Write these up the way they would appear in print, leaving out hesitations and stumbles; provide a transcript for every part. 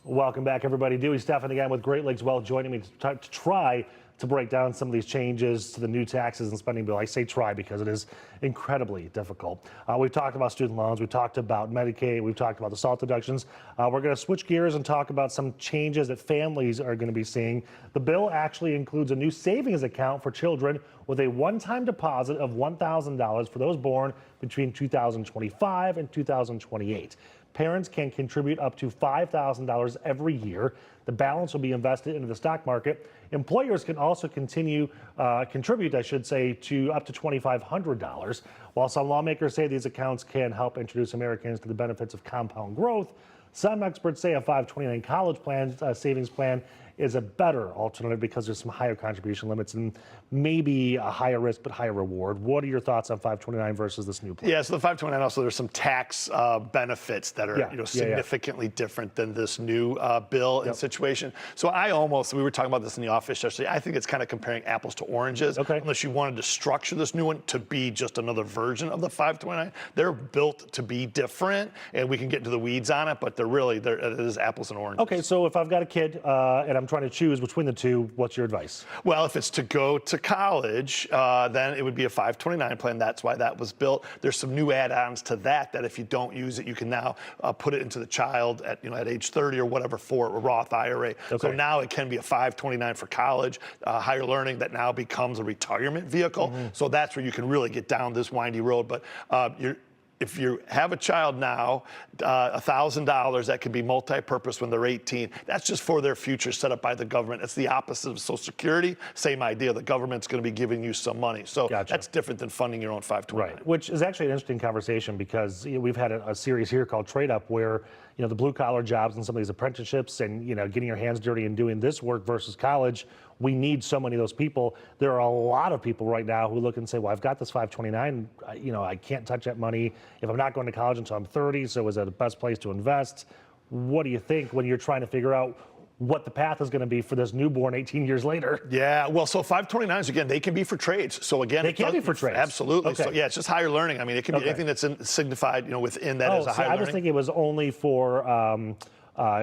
Welcome back, everybody. Dewey Steffen again with Great Lakes Wealth joining me to try to break down some of these changes to the new taxes and spending bill. I say try because it is incredibly difficult. We've talked about student loans. We've talked about Medicaid. We've talked about the SALT deductions. We're going to switch gears and talk about some changes that families are going to be seeing. The bill actually includes a new savings account for children with a one-time deposit of $1,000 for those born between 2025 and 2028. Parents can contribute up to $5,000 every year. The balance will be invested into the stock market. Employers can also contribute, to up to $2,500. While some lawmakers say these accounts can help introduce Americans to the benefits of compound growth, some experts say a 529 college savings plan is a better alternative because there's some higher contribution limits and maybe a higher risk but higher reward. What are your thoughts on 529 versus this new plan? Yeah, so the 529 also, there's some tax benefits that are significantly different than this new bill and situation. So we were talking about this in the office yesterday. I think it's kind of comparing apples to oranges. Okay. Unless you wanted to structure this new one to be just another version of the 529. They're built to be different, and we can get into the weeds on it, but it is apples and oranges. Okay, so if I've got a kid and I'm trying to choose between the two, what's your advice? Well, if it's to go to college, then it would be a 529 plan. That's why that was built. There's some new add-ons to that if you don't use it, you can now put it into the child at age 30 or whatever for a Roth IRA. Okay. So now it can be a 529 for college, higher learning that now becomes a retirement vehicle. Mm-hmm. So that's where you can really get down this windy road. But if you have a child now, $1,000 that could be multi-purpose when they're 18, that's just for their future set up by the government. It's the opposite of Social Security. Same idea. The government's going to be giving you some money. So that's different than funding your own 529. Right, which is actually an interesting conversation because we've had a series here called Trade Up where the blue collar jobs and some of these apprenticeships and getting your hands dirty and doing this work versus college. We need so many of those people. There are a lot of people right now who look and say, well, I've got this 529, I can't touch that money if I'm not going to college until I'm 30, so is that the best place to invest? What do you think when you're trying to figure out what the path is going to be for this newborn 18 years later? Yeah, well, so 529s, again, they can be for trades. So again, they can be for trades. Absolutely. Okay. So yeah, it's just higher learning. I mean, it can be anything that's signified, within that as a higher learning. I was thinking it was only for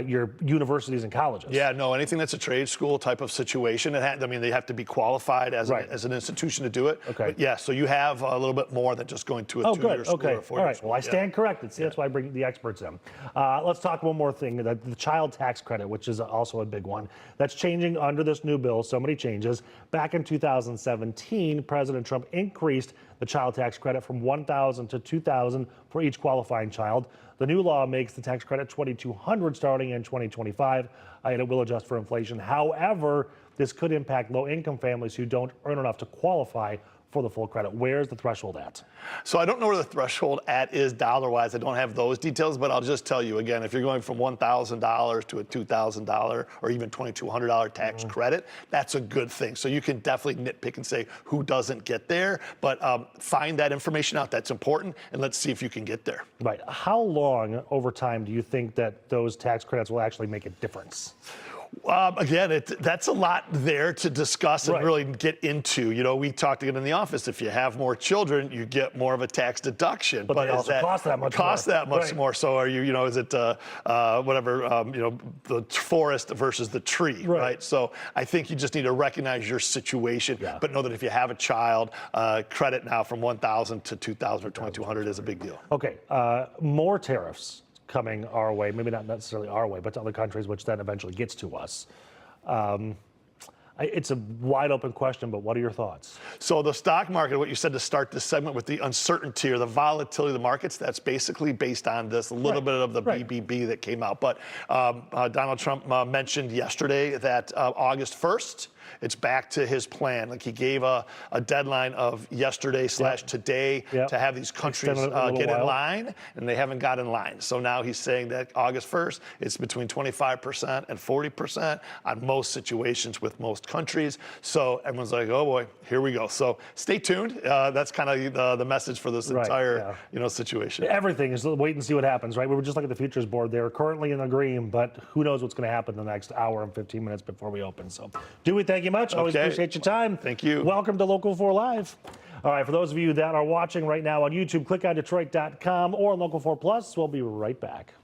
your universities and colleges. Yeah, no, anything that's a trade school type of situation. They have to be qualified as an institution to do it. Okay. But yeah, so you have a little bit more than just going to a 2-year school or a 4-year school. All right. Well, I stand corrected. See, that's why I bring the experts in. Let's talk one more thing. The child tax credit, which is also a big one. That's changing under this new bill. So many changes. Back in 2017, President Trump increased the child tax credit from $1,000 to $2,000 for each qualifying child. The new law makes the tax credit $2,200 starting in 2025, and it will adjust for inflation. However, this could impact low-income families who don't earn enough to qualify for the full credit. Where's the threshold at? So I don't know where the threshold at is dollar-wise. I don't have those details, but I'll just tell you again, if you're going from $1,000 to a $2,000 or even $2,200 tax credit, that's a good thing. So you can definitely nitpick and say who doesn't get there, but find that information out. That's important, and let's see if you can get there. Right. How long over time do you think that those tax credits will actually make a difference? Again, that's a lot there to discuss and really get into. We talked again in the office. If you have more children, you get more of a tax deduction. But they also cost that much more. Cost that much more. So are you, is it the forest versus the tree, right? So I think you just need to recognize your situation, but know that if you have a child, credit now from $1,000 to $2,000 or $2,200 is a big deal. Okay, more tariffs coming our way, maybe not necessarily our way, but to other countries, which then eventually gets to us. It's a wide open question, but what are your thoughts? So the stock market, what you said to start this segment with the uncertainty or the volatility of the markets, that's basically based on this little bit of the BBB that came out. But Donald Trump mentioned yesterday that August 1st, it's back to his plan. Like he gave a deadline of yesterday / today to have these countries get in line, and they haven't got in line. So now he's saying that August 1st, it's between 25% and 40% on most situations with most countries. So everyone's like, oh boy, here we go. So stay tuned. That's kind of the message for this entire situation. Everything is wait and see what happens, right? We were just looking at the futures board. They're currently in the green, but who knows what's going to happen the next hour and 15 minutes before we open. So Dewey, thank you much. Always appreciate your time. Thank you. Welcome to Local 4 Live. All right, for those of you that are watching right now on YouTube, click on Detroit.com or on Local 4 Plus. We'll be right back.